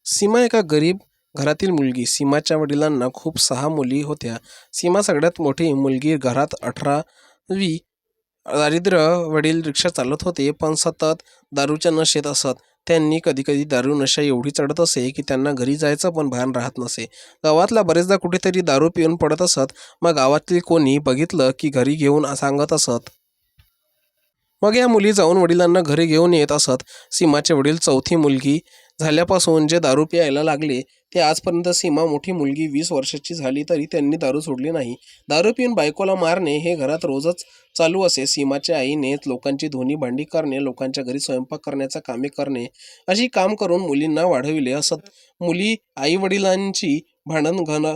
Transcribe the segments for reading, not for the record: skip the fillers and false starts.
सीमा एका गरीब घरातील मुलगी. सीमाच्या वडिलांना खूप 6 मुली होत्या. सीमा सगळ्यात मोठी मुलगी. घरात 18वी. दारिद्र्य. वडील रिक्षा चालवत होते, पण सतत दारूच्या नशेत असत. त्यांनी कधीकधी दारू नशा एवढी चढत असे की त्यांना घरी जायचं पण भान राहत नसे. गावातला बरेचदा कुठेतरी दारू पिऊन पडत असत. मग गावातील कोणी बघितलं की घरी घेऊन सांगत असत. मग या मुली जाऊन वडिलांना घरी घेऊन येत असत. सीमाचे वडील चौथी मुलगी झाल्यापासून जे दारू प्यायला लागले ते आजपर्यंत. सीमा मोठी मुलगी 20 वर्षाची झाली तरी त्यांनी दारू सोडली नाही. दारू पिऊन बायकोला मारणे हे घरात रोजच चालू असे. सीमाच्या आईने लोकांची धुणी भांडी करणे, लोकांच्या घरी स्वयंपाक करण्याचा कामे करणे अशी काम करून मुलींना वाढविले असत. मुली आई वडिलांची भांडण घन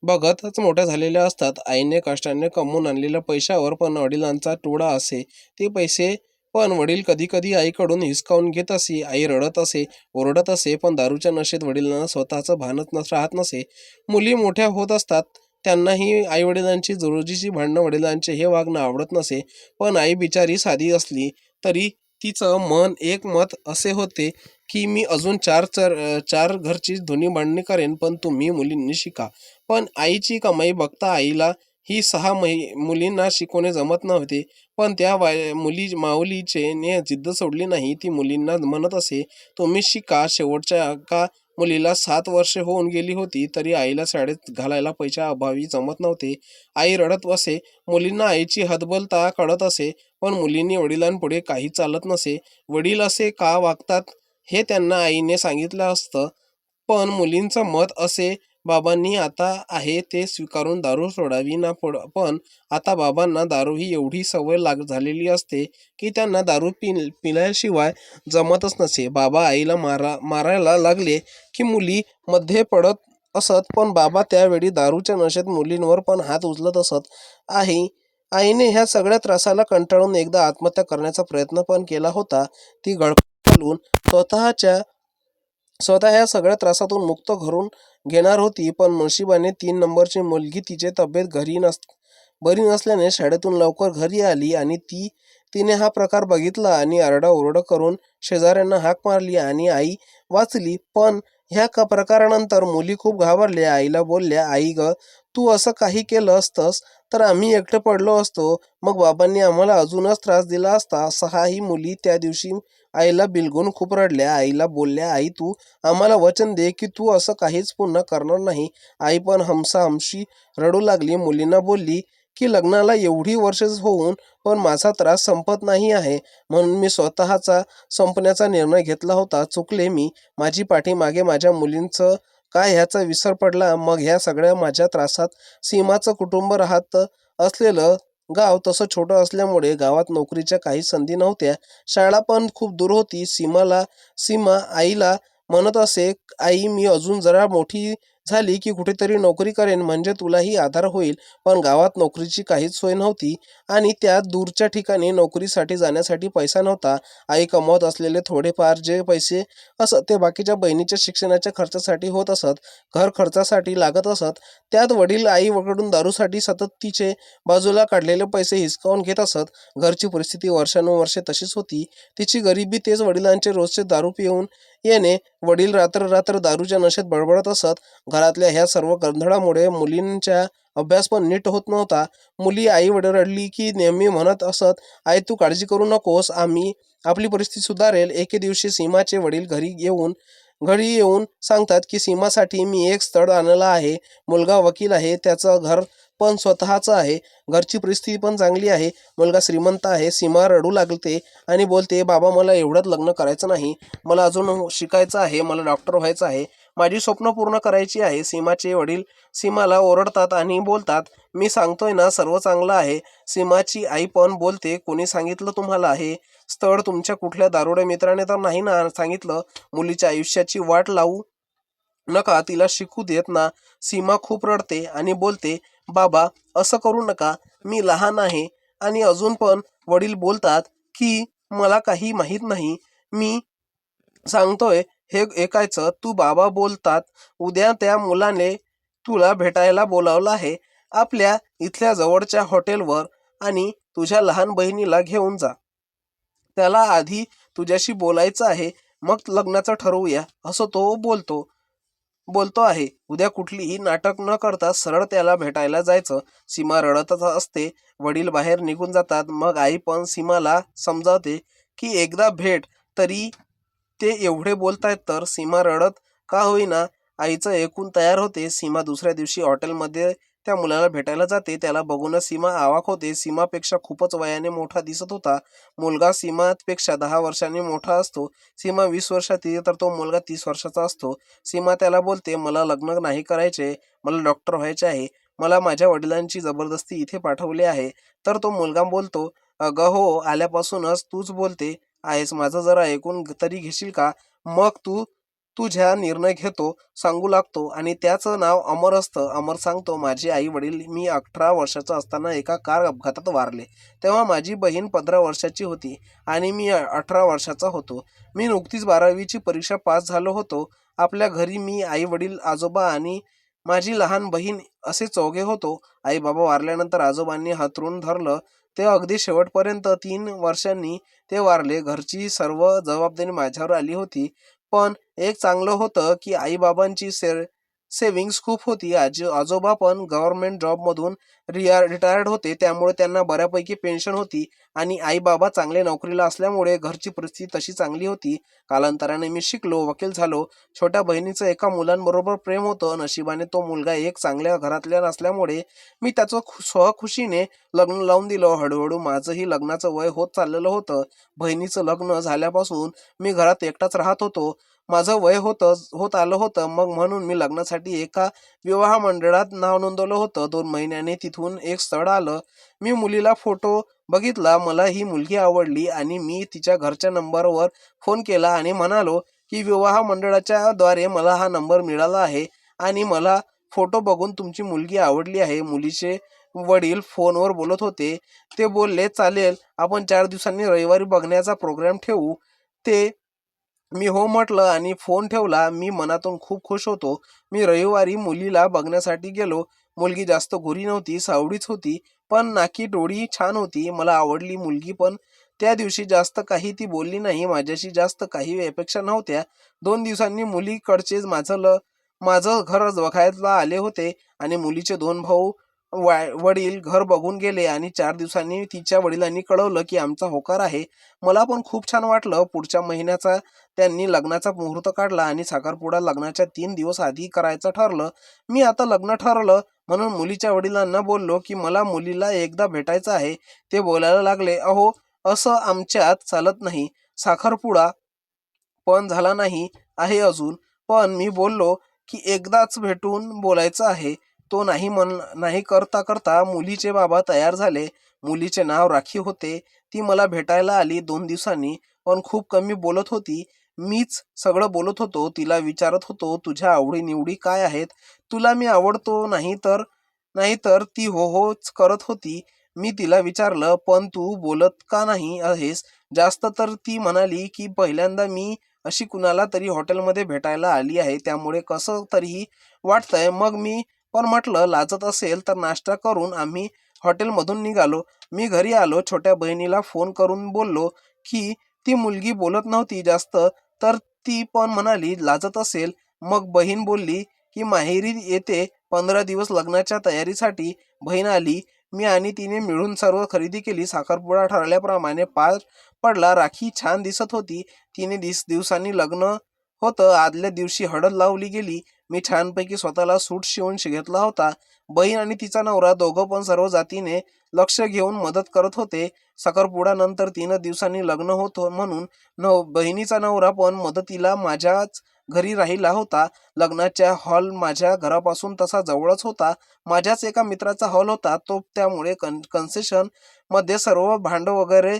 बघतच मोठ्या झालेल्या असतात. आईने कष्टाने कमवून आणलेल्या पैशावर पण वडिलांचा टोळा असे. ते पैसे पण वडील कधी कधी आईकडून हिसकावून घेत असे. आई रडत असे, ओरडत असे, पण दारूच्या नशेत वडिलांना स्वतःचं भानच राहत नसे. मुली मोठ्या होत असतात. त्यांनाही आई वडिलांची रोजीची भांडणं, वडिलांचे हे वागणं आवडत नसे. पण आई बिचारी साधी असली तरी तिचं मन एक मत असे होते की मी अजून चार घरची धुणी भांडणी करेन, पण तुम्ही मुलींनी शिका. पण आईची कमाई बघता आईला ही 6 मुलींना शिकवणे जमत नव्हते. पण त्या माऊलीचे ने जिद्द सोडली नाही. ती मुलींना म्हणत असे, तुम्ही शिका. शेवटच्या एका मुलीला 7 वर्षे होऊन गेली होती तरी आईला शाळेत घालायला पैशा अभावी जमत नव्हते. आई रडत असे. मुलींना आईची हतबलता कळत असे, पण मुलींनी वडिलांपुढे काही चालत नसे. वडील असे का वागतात हे त्यांना आईने सांगितलं असतं, पण मुलींचं मत असे, बाबांनी आता आहे ते स्वीकारून दारू सोडावी ना. पण आता बाबांना दारू ही एवढी सवय झालेली असते की त्यांना दारू पिल्याशिवाय जमतच नसे. बाबा आईला मारायला लागले की मुली मध्ये पडत असत, पण बाबा त्यावेळी दारूच्या नशेत मुलींवर पण हात उचलत असत. आईने ह्या सगळ्या त्रासाला कंटाळून एकदा आत्महत्या करण्याचा प्रयत्न पण केला होता. ती गळफास घालून स्वतः या सगळ्या त्रासातून मुक्त करून घेणार होती. पण नशिबाने 3 नंबरची मुलगी, तिची तब्येत बरी नसल्याने शाळेतून लवकर घरी आली आणि तिने हा प्रकार बघितला आणि आरडाओरडा करून शेजाऱ्यांना हाक मारली आणि आई वाचली. पण ह्या प्रकारानंतर मुली खूप घाबरल्या. आईला बोलल्या, आई ग, तू असं काही केलं असतंस तर आम्ही एकटे पडलो असतो. मग बाबांनी आम्हाला अजूनच त्रास दिला असता. 6ही मुली त्या दिवशी आईला बिलगून खूप रडल्या. आईला बोलल्या, आई तू आम्हाला वचन दे की तू असं काहीच पुन्हा करणार नाही. आई पण हमसाहमशी रडू लागली. मुलींना बोलली की लग्नाला एवढी वर्ष होऊन पण माझा त्रास संपत नाही आहे, म्हणून मी स्वतःचा संपण्याचा निर्णय घेतला होता. चुकले मी. माझी पाठीमागे माझ्या मुलींचं काय ह्याचा विसर पडला. मग ह्या सगळ्या माझ्या त्रासात सीमाचं कुटुंब राहत असलेलं गाव तसं छोटं असल्यामुळे गावात नोकरीच्या काही संधी नव्हत्या. शाळा पण खूप दूर होती. सीमा आईला म्हणत असे, आई मी अजून जरा मोठी झाली की कुठेतरी नोकरी करेन, म्हणजे तुलाही आधार होईल. पण गावात नोकरीची काहीच सोय नव्हती आणि त्यात दूरच्या ठिकाणी नोकरीसाठी जाण्यासाठी पैसा नव्हता. आई कमवत असलेले थोडेफार जे पैसे असत ते बाकीच्या बहिणीच्या शिक्षणाच्या खर्चासाठी होत असत, घर खर्चासाठी लागत असत. त्यात वडील आईकडून दारूसाठी सतत तिचे बाजूला काढलेले पैसे हिसकावून घेत असत. घरची परिस्थिती वर्षानुवर्षे तशीच होती. तिची गरिबी, तेच वडिलांचे रोजचे दारू पिऊन येणे. वडील रात्र दारूच्या नशेत बडबडत असत. घरातल्या ह्या सर्व गोंधळामुळे मुलींचा अभ्यास पण नीट होत नव्हता. मुली आई रडली की नेहमी म्हणत असत, आई तू काळजी करू नकोस, आपली परिस्थिती सुधारेल. एके दिवशी सीमाचे वडील घरी येऊन सांगतात की सीमासाठी मी एक स्थळ आणलं आहे. मुलगा वकील आहे, त्याचं घर पण स्वतःचं आहे, घरची परिस्थिती पण चांगली आहे, मुलगा श्रीमंत आहे. सीमा रडू लागते आणि बोलते, बाबा मला एवढ्यात लग्न करायचं नाही, मला अजून शिकायचं आहे, मला डॉक्टर व्हायचं आहे, माझी स्वप्न पूर्ण करायची आहे. सीमाचे वडील सीमाला ओरडतात आणि बोलतात, मी सांगतोय ना सर्व चांगलं आहे. सीमाची आई पण बोलते, कोणी सांगितलं तुम्हाला हे स्थळ? तुमच्या कुठल्या दारुड्या मित्राने तर नाही ना सांगितलं? मुलीच्या आयुष्याची वाट लावू नका, तिला शिकू देत ना. सीमा खूप रडते आणि बोलते, बाबा असं करू नका, मी लहान आहे. आणि अजून पण वडील बोलतात की मला काही माहीत नाही, मी सांगतोय हे ऐकायचं. तू बाबा बोलतात, उद्या त्या मुलाने तुला भेटायला बोलावलं आहे आपल्या इथल्या जवळच्या हॉटेलवर आणि तुझ्या लहान बहिणीला घेऊन जा. त्याला आधी तुझ्याशी बोलायचं आहे. मग लग्नाचं ठरवूया असं तो बोलतो आहे. उद्या कुठलीही नाटक न करता सरळ त्याला भेटायला जायचं. सीमा रडतच असते. वडील बाहेर निघून जातात. मग आई पण सीमाला समजावते की एकदा भेट. तरी ते एवढे बोलतायत तर सीमा रडत का होईना आईचं ऐकून तयार होते. सीमा दुसऱ्या दिवशी हॉटेलमध्ये त्या मुलाला भेटायला जाते. त्याला बघूनच सीमा अवाक होते. सीमापेक्षा खूपच वयाने मोठा दिसत होता. मुलगा सीमापेक्षा 10 वर्षांनी मोठा असतो. सीमा 20 वर्षाची तर तो मुलगा 30 वर्षाचा असतो. सीमा त्याला बोलते, मला लग्न नाही करायचे, मला डॉक्टर व्हायचे आहे, मला माझ्या वडिलांची जबरदस्ती इथे पाठवले आहे. तर तो मुलगा बोलतो, अगं हो, आल्यापासूनच तूच बोलते आहेस, माझं जरा ऐकून तरी घेशील का? मग तू तुझ्या निर्णय घेतो, सांगू लागतो आणि त्याचं नाव अमर असतं. अमर सांगतो, माझे आई वडील मी 18 वर्षाचा असताना एका कार अपघातात वारले. तेव्हा माझी बहीण 15 वर्षाची होती आणि मी 18 वर्षाचा होतो. मी नुकतीच 12वीची परीक्षा पास झालो होतो. आपल्या घरी मी, आई वडील, आजोबा आणि माझी लहान बहीण असे चौघे होतो. आई बाबा वारल्यानंतर आजोबांनी हातरून धरलं. ते अगदी शेवटपर्यंत 3 वर्षांनी ते वारले. घरची सर्व जबाबदारी माझ्यावर आली होती. पण एक चांगलं होतं की आई-बाबांची सेव्हिंग्ज खूप होती. आजोबा पण गव्हर्नमेंट जॉबमधून रिटायर्ड होते, त्यामुळे त्यांना बऱ्यापैकी पेन्शन होती आणि आई-बाबा चांगले नोकरीला असल्यामुळे घरची परिस्थिती तशी चांगली होती. कालांतराने मी शिकलो, वकील झालो. छोट्या बहिणीचं एका मुलांबरोबर प्रेम होतं. नशिबाने तो मुलगा एक चांगल्या घरातल्या नसल्यामुळे मी त्याचं स्वखुशीने लग्न लावून दिलं. हळूहळू माझंही लग्नाचं वय होत चाललेलं होतं. बहिणीचं लग्न झाल्यापासून मी घरात एकटाच राहत होतो. माझं वय होत आलं होतं. मग म्हणून मी लग्नासाठी एका विवाह मंडळात नाव नोंदवलं होतं. 2 महिन्यांनी तिथून एक स्थळ आलं. मी मुलीला फोटो बघितला. मला ही मुलगी आवडली आणि मी तिच्या घरच्या नंबरवर फोन केला आणि म्हणालो की विवाह मंडळाच्या द्वारे मला हा नंबर मिळाला आहे आणि मला फोटो बघून तुमची मुलगी आवडली आहे. मुलीचे वडील फोनवर बोलत होते. ते बोलले, चालेल, आपण 4 दिवसांनी रविवारी बघण्याचा प्रोग्राम ठेवू. ते मी हो म्हटलं आणि फोन ठेवला. मी मनातून खूप खुश होतो. मी रविवारी मुलीला बघण्यासाठी गेलो. मुलगी जास्त गोरी नव्हती, सावळीच होती, पण नाकी डोळी छान होती. मला आवडली मुलगी. पण त्या दिवशी जास्त काही ती बोलली नाही. माझ्याशी जास्त काही अपेक्षा नव्हत्या. 2 दिवसांनी मुलीकडचे माझं घर बघायला आले होते आणि मुलीचे 2 भाऊ वडील घर बघून गेले आणि 4 दिवसांनी तिच्या वडिलांनी कळवलं की आमचा होकार आहे. मला पण खूप छान वाटलं. पुढच्या महिन्याचा त्यांनी लग्नाचा मुहूर्त काढला आणि साखरपुडा लग्नाच्या 3 दिवस आधी करायचं ठरलं. मी आता लग्न ठरलं म्हणून मुलीच्या वडिलांना बोललो की मला मुलीला एकदा भेटायचं आहे. ते बोलायला लागले, अहो, असं आमच्यात चालत नाही. साखरपुडा पण झाला नाही आहे अजून. पण मी बोललो की एकदाच भेटून बोलायचं आहे. तो नाही करता करता मुलीचे बाबा तयार झाले. मुलीचे नाव राखी होते. ती मला भेटायला आली 2 दिवसांनी, पण खूप कमी बोलत होती. मीच सगळं बोलत होतो. तिला विचारत होतो, तुझ्या आवडी-निवडी काय आहेत? तुला मी आवडतो नाहीतर ती हो होच करत होती. मी तिला विचारलं, पण तू बोलत का नाही आहेस जास्त? तर ती म्हणाली की पहिल्यांदा मी अशी कुणाला तरी हॉटेलमध्ये भेटायला आली आहे, त्यामुळे कसं तरीही वाटतंय. मग मी पण म्हटलं, लाजत असेल तर नाश्ता करून आम्ही हॉटेलमधून निघालो. मी घरी आलो. छोट्या बहिणीला फोन करून बोललो की ती मुलगी बोलत नव्हती जास्त, तर ती पण म्हणाली लाजत असेल. मग बहीण बोलली की माहेरी येते 15 दिवस लग्नाच्या तयारीसाठी. बहीण आली. मी आणि तिने मिळून सर्व खरेदी केली. साखरपुडा ठरल्याप्रमाणे पार पडला. राखी छान दिसत होती. 3 दिवसांनी लग्न होतं. आदल्या दिवशी हळद लावली गेली. मी छानपैकी स्वतःला सूट शिवून घेतला होता. बहीण आणि तिचा नवरा दोघं पण सर्व जातीने लक्ष घेऊन मदत करत होते. साखरपुड्यानंतर 3 दिवसांनी लग्न होतं म्हणून बहिणीचा नवरा पण मदतीला माझ्याच घरी राहिला होता. लग्नाचा हॉल माझ्या घरापासून तसा जवळच होता. माझ्याच एका मित्राचा हॉल होता तो, त्यामुळे कन्सेशन मध्ये सर्व भांडं वगैरे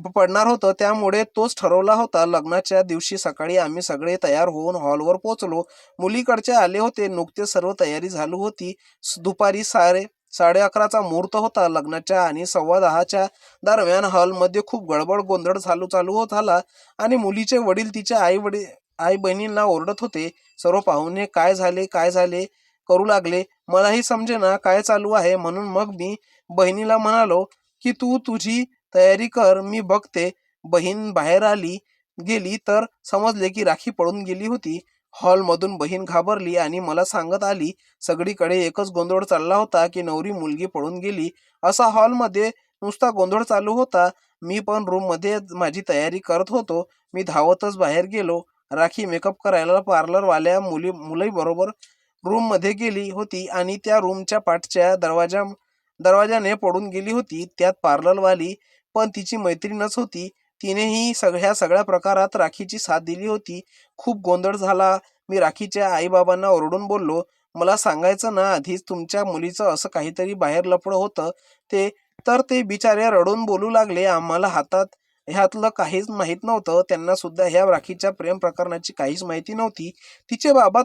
पडणार होतं, त्यामुळे तोच ठरवला होता. लग्नाच्या दिवशी सकाळी आम्ही सगळे तयार होऊन हॉलवर पोहोचलो. मुलीकडचे आले होते. नुकतेच सर्व तयारी झाली होती. दुपारी 11:30चा मुहूर्त होता. लग्नाच्या आणि 10:15च्या दरम्यान हॉलमध्ये खूप गडबड गोंधळ चालू झाला आणि मुलीचे वडील तिच्या आई बहिणींना ओरडत होते. सर्व पाहुणे काय झाले करू लागले. मलाही समजेना काय चालू आहे, म्हणून मग मी बहिणीला म्हणालो की तू तुझी तयारी कर, मी बघते. बहीण बाहेर आली. गेली तर समजले की राखी पळून गेली होती. हॉलमधून बहीण घाबरली आणि मला सांगत आली, सगळीकडे एकच गोंधळ चालला होता की नवरी मुलगी पळून गेली. असा हॉलमध्ये नुसता गोंधळ चालू होता. मी पण रूममध्ये माझी तयारी करत होतो. मी धावतच बाहेर गेलो. राखी मेकअप करायला पार्लरवाल्या मुलीबरोबर रूममध्ये गेली होती आणि त्या रूमच्या पाठच्या दरवाजाने पडून गेली होती. त्यात पार्लरवाली पण तिची मैत्रीणच होती. तिनेही सगळ्या प्रकारात राखीची साथ दिली होती. खूप गोंधळ झाला. मी राखीच्या आईबाबांना ओरडून बोललो, मला सांगायचं ना आधीच तुमच्या मुलीचं असं काहीतरी बाहेर लफडं होतं ते. तर ते बिचारे रडून बोलू लागले, आम्हाला ह्यातलं काहीच माहीत नव्हतं. त्यांना सुद्धा ह्या राखीच्या प्रेम प्रकरणाची काहीच माहिती नव्हती. तिचे बाबा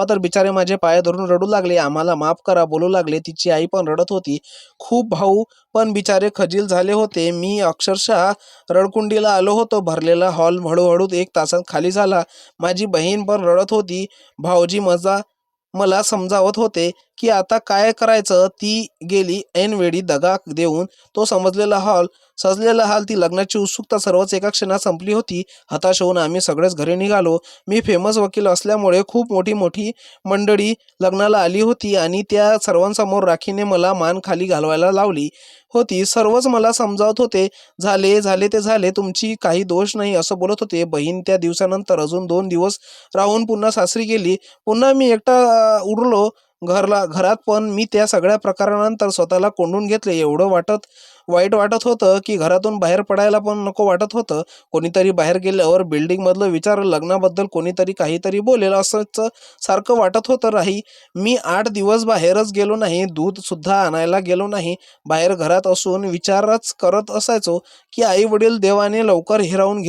तर बिचारे माझे पाय धरून रडू लागले, आम्हाला माफ करा बोलू लागले. तिची आई पण रडत होती. खूप भाऊ पण बिचारे खजील झाले होते. मी अक्षरशः रडकुंडीला आलो होतो. भरलेला हॉल हळूहळू 1 तासात खाली झाला. माझी बहीण पण रडत होती. भाऊजी मला समजावत होते की आता काय करायचं. ती गेली ऐनवेळी दगा देऊन. तो सजलेला हाल, ती लग्नाची उत्सुकता सर्वच एका क्षणात संपली होती. हताश होऊन आम्ही सगळेच घरी निघालो. मी फेमस वकील असल्यामुळे खूप मोठी मोठी मंडळी लग्नाला आली होती आणि त्या सर्वांसमोर राखीने मला मान खाली घालवायला लावली होती. सर्वच मला समजावत होते, झाले ते झाले, तुमची काही दोष नाही असं बोलत होते. बहीण त्या दिवसानंतर अजून 2 दिवस राहून पुन्हा सासरी गेली. पुन्हा मी एकटा उरलो घरात. पण मी त्या सगळ्या प्रकारानंतर स्वतःला कोंडून घेतले. वाईट वाटत होतं की घरातून बाहेर पडायला पण नको वाटत होतं. कोणीतरी बाहेर गेल्यावर बिल्डिंग मधलं विचार, लग्नाबद्दल कोणीतरी काहीतरी बोलेल असंच सारखं वाटत होतं. मी 8 दिवस बाहेरच गेलो नाही. दूध सुद्धा आणायला गेलो नाही. बाहेर घरात असून विचारच करत असायचो की आई वडील देवाने लवकर हिरावून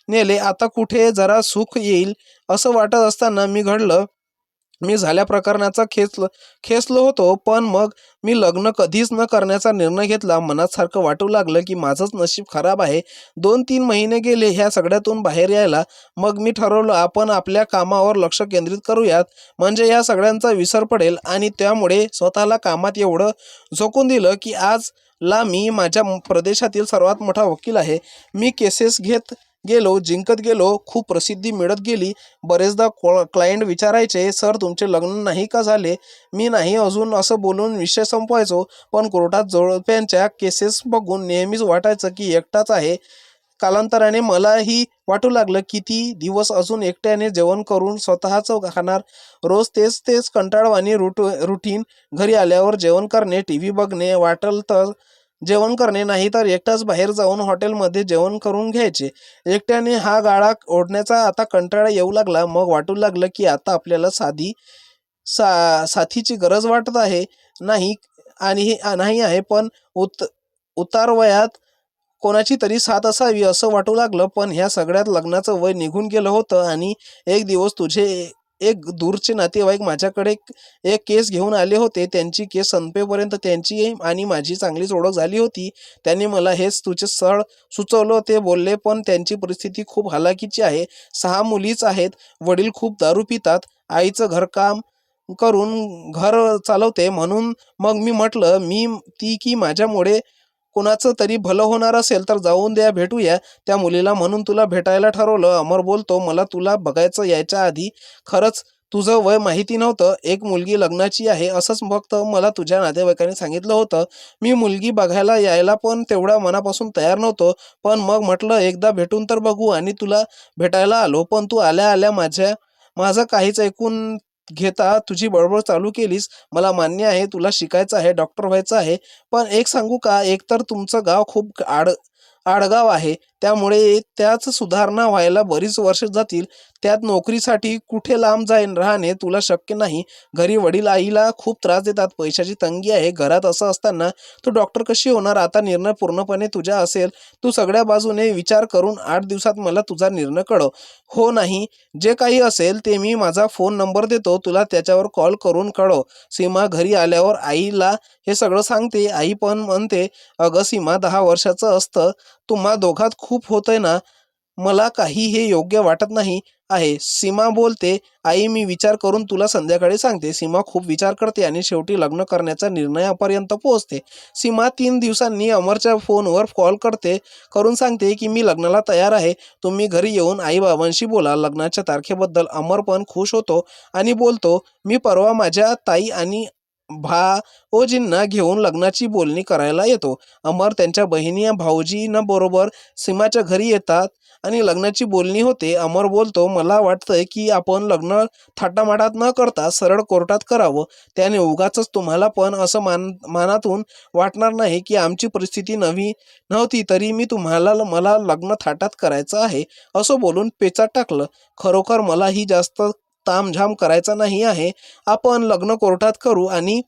नेले, आता कुठे जरा सुख येईल असं वाटत असताना मी झाल्या प्रकरणाचा खेचलो होतो. पण मग मी लग्न कधीच न करण्याचा निर्णय घेतला. मनात सारखं वाटू लागलं की माझंच नशीब खराब आहे. 2-3 महिने गेले ह्या सगळ्यातून बाहेर यायला. मग मी ठरवलं, आपण आपल्या कामावर लक्ष केंद्रित करूयात, म्हणजे या सगळ्यांचा विसर पडेल. आणि त्यामुळे स्वतःला कामात एवढं झोकून दिलं की आजला मी माझ्या प्रदेशातील सर्वात मोठा वकील आहे. मी केसेस घेत गेलो, जिंकत गेलो. खूप प्रसिद्धी मिळत गेली. बरेचदा क्लायंट विचारायचे, सर तुमचे लग्न नाही का झाले. मी नाही अजून असं बोलून विषय संपवायचो. पण कोर्टात जोडप्यांच्या केसेस बघून नेहमीच वाटायचं की एकटाच आहे. कालांतराने मलाही वाटू लागलं, किती दिवस अजून एकट्याने जेवण करून स्वतःच खाणार. रोज तेच तेच कंटाळवाणी रुटीन. घरी आल्यावर जेवण करणे, टीव्ही बघणे, वाटलं तर जेवण करणे, नाही तर एकटाच बाहेर जाऊन हॉटेलमध्ये जेवण करून घ्यायचे. एकट्याने हा गाळा ओढण्याचा आता कंटाळा येऊ लागला. मग वाटू लागलं की आता आपल्याला साथीची गरज वाटत आहे. नाही नाही आहे, पण उतारवयात कोणाची तरी साथ असावी असं वाटू लागलं. पण ह्या सगळ्यात लग्नाचं वय निघून गेलं होतं आणि एक दिवस तुझे एक दूरचे नातेवाईक माझ्याकडे एक केस घेऊन आले होते. त्यांची केस संपेपर्यंत त्यांची आणि माझी चांगलीच ओळख झाली होती. त्यांनी मला हेच तुझे स्थळ सुचवलं. ते बोलले, पण त्यांची परिस्थिती खूप हालाकीची आहे. 6 मुलीच आहेत. वडील खूप दारू पितात. आईचं घरकाम करून घर चालवते. म्हणून मग मी म्हटलं, की माझ्यामुळे कुणाचं तरी भलं होणार असेल तर जाऊन द्या, भेटूया त्या मुलीला. म्हणून तुला भेटायला ठरवलं. अमर बोलतो, मला तुला बघायचं यायच्या आधी खरंच तुझं वय माहिती नव्हतं. एक मुलगी लग्नाची आहे असंच फक्त मला तुझ्या नातेवाईकांनी सांगितलं होतं. मी मुलगी बघायला यायला पण तेवढ्या मनापासून तयार नव्हतो. पण मग म्हटलं एकदा भेटून तर बघू आणि तुला भेटायला आलो. पण तू आल्या आल्या माझं काहीच ऐकून घेता तुझी बडबड चालू केलीस. मला मान्य आहे तुला शिकायचं आहे, डॉक्टर व्हायचं आहे. पण एक सांगू का, एकतर तुमचं गाव खूप आडगाव आहे, त्यामुळे त्याच सुधारणा व्हायला बरीच वर्ष जातील. त्यात नोकरीसाठी कुठे लांब राहणे तुला शक्य नाही. घरी वडील आईला खूप त्रास देतात. पैशाची तंगी आहे घरात. असं असताना तू डॉक्टर कशी होणार. आता निर्णय पूर्णपणे तुझा असेल. तू सगळ्या बाजूने विचार करून 8 दिवसात मला तुझा निर्णय कळव. हो नाही, जे काही असेल ते मी माझा फोन नंबर देतो तुला, त्याच्यावर कॉल करून कळव. सीमा घरी आल्यावर आईला हे सगळं सांगते. आई पण म्हणते, अगं सीमा 10 वर्षाचं असतं. तुम्हा दोघात खूप होतंय ना. मला काही हे योग्य वाटत नाही. आहे. सीमा बोलते, आई मी विचार करून तुला संध्याकाळी सांगते. सीमा खूप विचार करते आणि शेवटी लग्न करण्याच्या निर्णयापर्यंत पोहोचते. सीमा 3 दिवसांनी अमरच्या फोनवर कॉल करून सांगते की मी लग्नाला तयार आहे. तुम्ही घरी येऊन आई बाबांशी बोला. लग्नाच्या तारखेबद्दल अमर पण खुश होतो आणि बोलतो, मी परवा माझ्या ताई आणि भावोजींना घेऊन लग्नाची बोलणी करायला येतो. अमर त्यांच्या बहिणी भाऊजींना बरोबर सीमाच्या घरी येतात आणि लग्नाची बोलणी होते. अमर बोलतो, मला वाटतंय की आपण लग्न थाटामाटात न करता सरळ कोर्टात करावं. त्याने उगाचच तुम्हाला पण असं मनातून वाटणार नाही की आमची परिस्थिती नव्हती तरी मला लग्न थाटात करायचं आहे असं बोलून पेचात टाकलं. खरोखर मलाही जास्त तामझाम करायचा नाही आहे. आपण लग्न कोर्टात करू आणि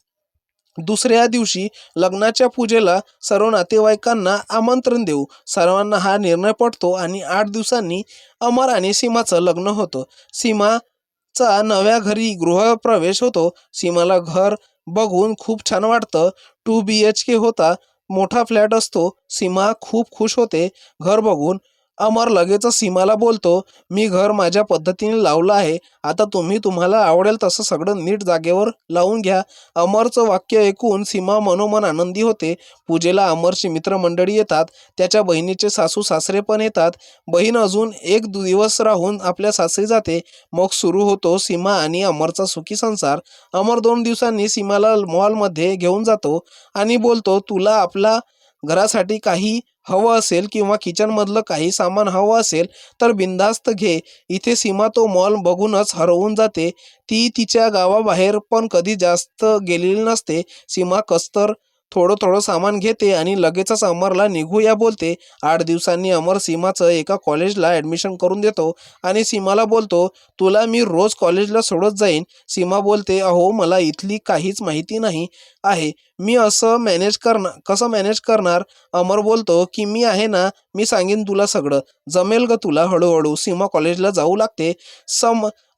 दुसऱ्या दिवशी लग्नाच्या पूजेला सर्व नातेवाईकांना आमंत्रण देऊ. सर्वांना हा निर्णय पटतो आणि 8 दिवसांनी अमर आणि सीमाचं लग्न होतं. सीमाचा नव्या घरी गृहप्रवेश होतो. सीमाला घर बघून खूप छान वाटतं. 2 BHK होता, मोठा फ्लॅट असतो. सीमा खूप खुश होते घर बघून. अमर लगेचच सीमाला बोलतो, मी घर माझ्या पद्धतीने लावलं आहे. आता तुम्हाला आवडेल तसं सगळं नीट जागेवर लावून घ्या. अमरचं वाक्य ऐकून सीमा मनोमन आनंदी होते. पूजेला अमरची मित्रमंडळी येतात. त्याच्या बहिणीचे सासू सासरे पण येतात. बहीण अजून 1 दिवस राहून आपल्या सासरी जाते. मग सुरू होतो सीमा आणि अमरचा सुखी संसार. अमर 2 दिवसांनी सीमाला मॉलमध्ये घेऊन जातो आणि बोलतो, तुला आपल्या घरासाठी काही हवं असेल किंवा किचनमधलं काही सामान हवं असेल तर बिनधास्त घे. इथे सीमा तो मॉल बघूनच हरवून जाते. ती तिच्या गावाबाहेर पण कधी जास्त गेलेली नसते. सीमा कसतर थोडं सामान घेते आणि लगेचच अमरला निघूया बोलते. 8 दिवसांनी अमर सीमाचं एका कॉलेजला ॲडमिशन करून देतो आणि सीमाला बोलतो, तुला मी रोज कॉलेजला सोडत जाईन. सीमा बोलते, अहो मला इथली काहीच माहिती नाही आहे. मी कसं मॅनेज करणार? अमर बोलतो की मी आहे ना, मी सांगेन तुला सगळं. जमेल ग तुला हळूहळू. सीमा कॉलेजला जाऊ लागते.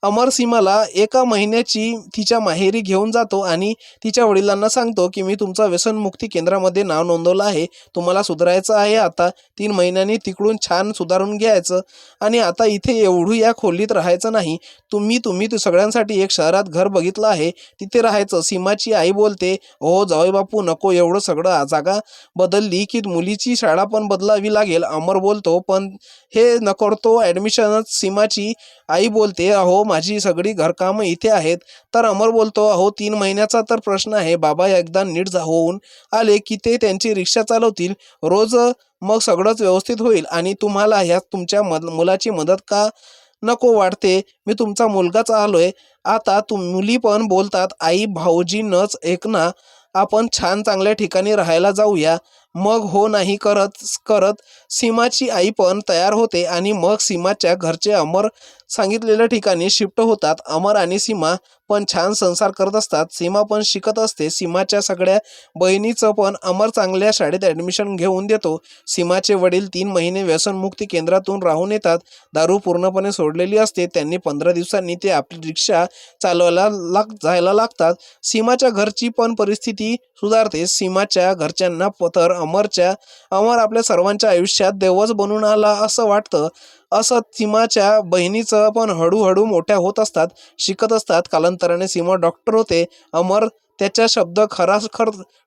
अमर सीमाला 1 महिन्याची तिच्या माहेरी घेऊन जातो आणि तिच्या वडिलांना सांगतो की मी तुमचं व्यसनमुक्ती केंद्रामध्ये नाव नोंदवलं आहे. तुम्हाला सुधारायचं आहे. आता 3 महिन्यांनी तिकडून छान सुधारून घ्यायचं आणि आता इथे एवढं या खोलीत राहायचं नाही. तुम्ही सगळ्यांसाठी एक शहरात घर बघितलं आहे, तिथे राहायचं. सीमाची आई बोलते, हो जावई बापू नको एवढं सगळं. जागा बदलली की मुलीची शाळा पण बदलावी लागेल. अमर बोलतो, पण हे न करतो ॲडमिशनच. सीमाची आई बोलते, अहो माझी सगळी घरकामं इथे आहेत. तर अमर बोलतो, अहो 3 महिन्याचा तर प्रश्न आहे. बाबा एकदा नीट होऊन आले की ते त्यांची रिक्षा चालवतील रोज, मग सगळंच व्यवस्थित होईल आणि तुम्हाला ह्यात तुमच्या मुलाची मदत का नको वाटते? मी तुमचा मुलगाच आलोय. आता मुली पण बोलतात, आई भाऊजींच ऐक ना, आपण छान चांगल्या ठिकाणी राहायला जाऊया. मग हो नाही करत सीमाची आई पण तयार होते आणि मग सीमाच्या घरचे अमर सांगितलेल्या ठिकाणी शिफ्ट होतात. अमर आणि सीमा पण छान संसार करत असतात. सीमा पण शिकत असते. सीमाच्या सगळ्या बहिणीचं पण अमर चांगल्या शाळेत ॲडमिशन घेऊन देतो. सीमाचे वडील 3 महिने व्यसनमुक्ती केंद्रातून राहून येतात. दारू पूर्णपणे सोडलेली असते. त्यांनी 15 दिवसांनी ते आपली रिक्षा चालवायला जायला लागतात. सीमाच्या घरची पण परिस्थिती सुधारते. सीमाच्या घरच्यांना तर अमर आपल्या सर्वांच्या आयुष्यात देवच बनून आला असं वाटतं. असं सीमाच्या बहिणीचं पण हळूहळू मोठ्या होत असतात, शिकत असतात. कालांतराने सीमा डॉक्टर होते. अमर त्याचा शब्द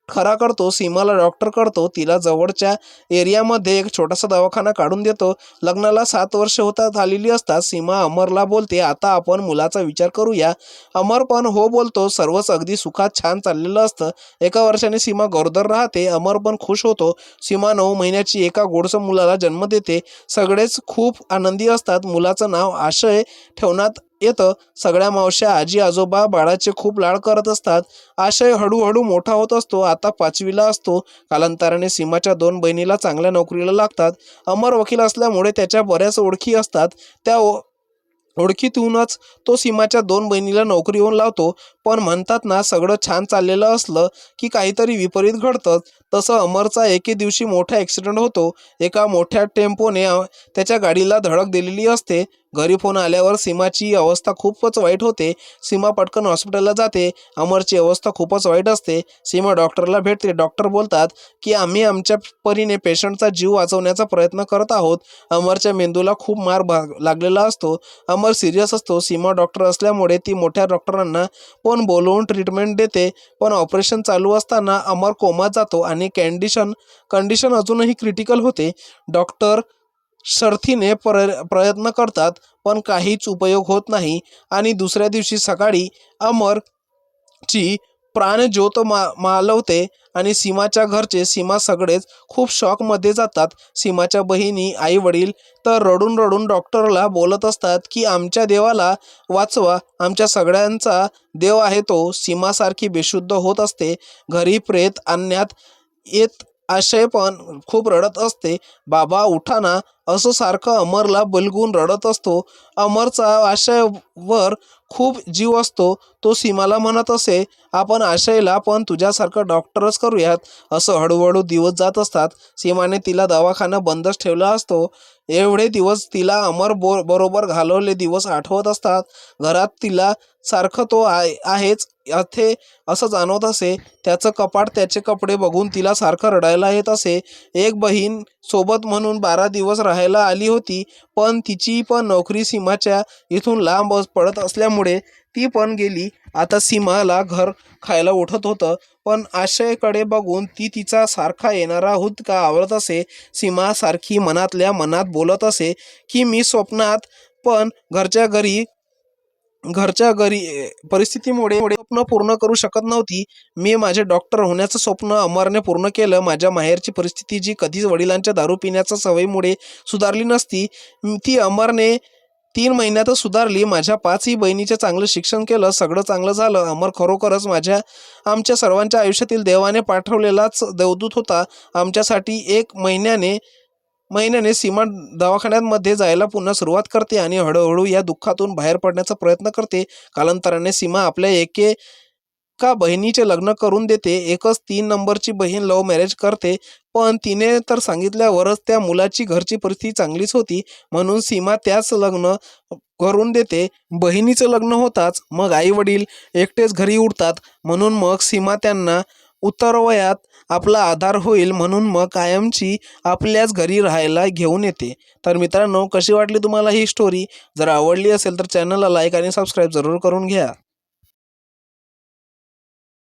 खरा करतो. सीमाला डॉक्टर करतो. तिला जवळच्या एरियामध्ये एक छोटासा दवाखाना काढून देतो. लग्नाला 7 वर्ष होतात आलेली असतात. सीमा अमरला बोलते, आता आपण मुलाचा विचार करूया. अमर पण हो बोलतो. सर्वच अगदी सुखात छान चाललेलं असतं. 1 वर्षाने सीमा गरोदर राहते. अमर पण खुश होतो. सीमा 9 महिन्याची एका गोडसं मुलाला जन्म देते. सगळेच खूप आनंदी असतात. मुलाचं नाव आशय ठेवण्यात येतं. सगळ्या मावश्या आजी आजोबा बाळाचे खूप लाड करत असतात. आशय हळूहळू मोठा होत असतो. आता 5वीला असतो. कालांतराने सीमाच्या 2 बहिणीला चांगल्या नोकरीला लागतात. अमर वकील असल्यामुळे त्याच्या बऱ्याच ओळखी असतात. त्या ओळखीतूनच तो सीमाच्या 2 बहिणीला नोकरीवर लावतो. पण म्हणतात ना, सगळं छान चाललेलं असलं की काहीतरी विपरीत घडतं. तसं अमरचा एके दिवशी मोठा ॲक्सिडेंट होतो. एका मोठ्या टेम्पोने त्याच्या गाडीला धडक दिलेली असते. घरी फोन आल्यावर सीमाची अवस्था खूपच वाईट होते. सीमा पटकन हॉस्पिटलला जाते. अमरची अवस्था खूपच वाईट असते. सीमा डॉक्टरला भेटते. डॉक्टर बोलतात की आम्ही आमच्या परीने पेशंटचा जीव वाचवण्याचा प्रयत्न करत आहोत. अमरच्या मेंदूला खूप मार लागलेला असतो. अमर सिरियस असतो. सीमा डॉक्टर असल्यामुळे ती मोठ्या डॉक्टरांना पण बोलवून ट्रीटमेंट देते. पण ऑपरेशन चालू असताना अमर कोमात जातो आणि कंडिशन अजूनही क्रिटिकल होते. डॉक्टर शर्थीने प्रयत्न करतात पण काहीच उपयोग होत नाही आणि दुसऱ्या दिवशी सकाळी अमरची प्राणज्योत मालवते आणि सीमाच्या घरचे सीमा सगळेच खूप शॉकमध्ये जातात. सीमाच्या बहिणी आई वडील तर रडून रडून डॉक्टरला बोलत असतात की आमच्या देवाला वाचवा, आमच्या सगळ्यांचा देव आहे तो. सीमासारखी बेशुद्ध होत असते. घरी प्रेत आणण्यात येत आशय पण खूप रडत असते. बाबा उठा ना असं सारखं अमरला बलगून रडत असतो. अमरचा आशयवर खूप जीव असतो. तो सीमाला म्हणत असे आपण आशयला पण तुझ्यासारखं डॉक्टरच करूयात. असं हळूहळू दिवस जात असतात. सीमाने तिला दवाखाना बंदच ठेवला असतो. एवढे दिवस तिला अमर बरोबर घालवले दिवस आठवत असतात. घरात तिला सारखं तो आहेच इथे असं जाणवत असे. त्याचं कपाट त्याचे कपडे बघून तिला सारखं रडायला येत असे. एक बहीण सोबत म्हणून 12 दिवस राहायला आली होती पण तिची पण नोकरी सीमाच्या इथून लांब पडत असल्यामुळे ती पण गेली. आता सीमाला घर खायला उठत होतं पण आशयकडे बघून ती तिचा सारखा येणारा हुदका आवडत असे. सीमा सारखी मनातल्या मनात बोलत असे की मी स्वप्नात पण घरच्या घरी परिस्थितीमुळे स्वप्न पूर्ण करू शकत नव्हती. मी माझे डॉक्टर होण्याचं स्वप्न अमरने पूर्ण केलं. माझ्या माहेरची परिस्थिती जी कधीच वडिलांच्या दारू पिण्याच्या सवयीमुळे सुधारली नसती ती अमरने 3 महिन्यातच सुधारली. माझ्या 5ही बहिणीचे चांगलं शिक्षण केलं. सगळं चांगलं झालं. अमर खरोखरच आमच्या सर्वांच्या आयुष्यातील देवाने पाठवलेलाच देवदूत होता. आमच्यासाठी 1 महिन्याने सीमा दवाखान्यामध्ये जायला पुन्हा सुरुवात करते आणि हळूहळू या दुःखातून बाहेर पडण्याचा प्रयत्न करते. कालांतराने सीमा आपल्या एका बहिणीचे लग्न करून देते. एकच 3 नंबरची बहीण लव्ह मॅरेज करते पण तिने तर सांगितल्यावरच त्या मुलाची घरची परिस्थिती चांगलीच होती म्हणून सीमा त्याच लग्न करून देते. बहिणीचं लग्न होताच मग आई वडील एकटेच घरी उरतात म्हणून मग सीमा त्यांना उतरवयात आपला आधार होईल म्हणून मग कायमची आपल्याच घरी राहायला घेऊन येते. तर मित्रांनो कशी वाटली तुम्हाला ही स्टोरी? जर आवडली असेल तर चॅनलला लाईक आणि सबस्क्राईब जरूर करून घ्या.